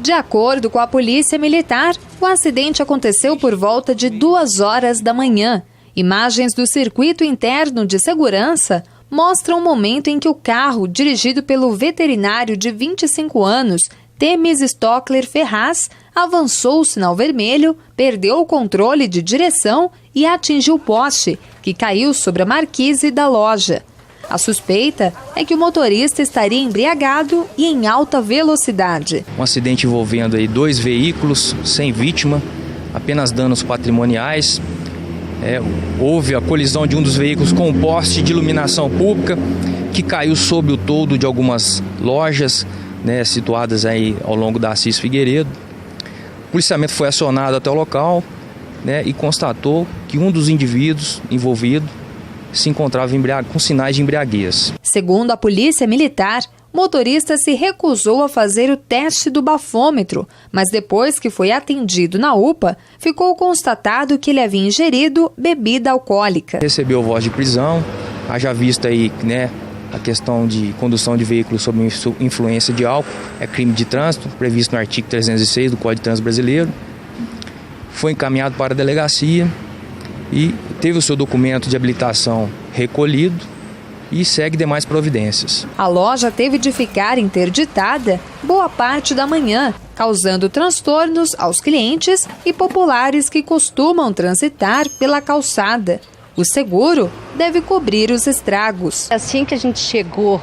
De acordo com a Polícia Militar, o acidente aconteceu por volta de 2 horas da manhã. Imagens do circuito interno de segurança mostram o momento em que o carro, dirigido pelo veterinário de 25 anos, Temis Stockler Ferraz, avançou o sinal vermelho, perdeu o controle de direção e atingiu o poste, que caiu sobre a marquise da loja. A suspeita é que o motorista estaria embriagado e em alta velocidade. Um acidente envolvendo aí 2 veículos, sem vítima, apenas danos patrimoniais. Houve a colisão de um dos veículos com um poste de iluminação pública que caiu sob o toldo de algumas lojas, situadas aí ao longo da Assis Figueiredo. O policiamento foi acionado até o local, e constatou que um dos indivíduos envolvido se encontrava com sinais de embriaguez. Segundo a Polícia Militar, o motorista se recusou a fazer o teste do bafômetro, mas depois que foi atendido na UPA, ficou constatado que ele havia ingerido bebida alcoólica. Recebeu voz de prisão, haja vista aí, a questão de condução de veículos sob influência de álcool, é crime de trânsito, previsto no artigo 306 do Código de Trânsito Brasileiro. Foi encaminhado para a delegacia e teve o seu documento de habilitação recolhido e segue demais providências. A loja teve de ficar interditada boa parte da manhã, causando transtornos aos clientes e populares que costumam transitar pela calçada. O seguro deve cobrir os estragos. Assim que a gente chegou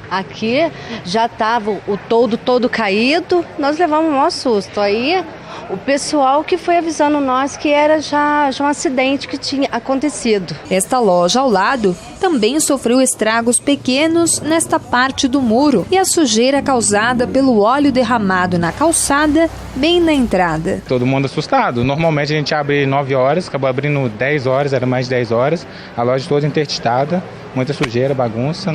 aqui, já estava o toldo todo caído, nós levamos um maior susto. Aí o pessoal que foi avisando nós que era já um acidente que tinha acontecido. Esta loja ao lado também sofreu estragos pequenos nesta parte do muro e a sujeira causada pelo óleo derramado na calçada, bem na entrada. Todo mundo assustado. Normalmente a gente abre 9 horas, acabou abrindo 10 horas, era mais de 10 horas. A loja toda interditada, muita sujeira, bagunça,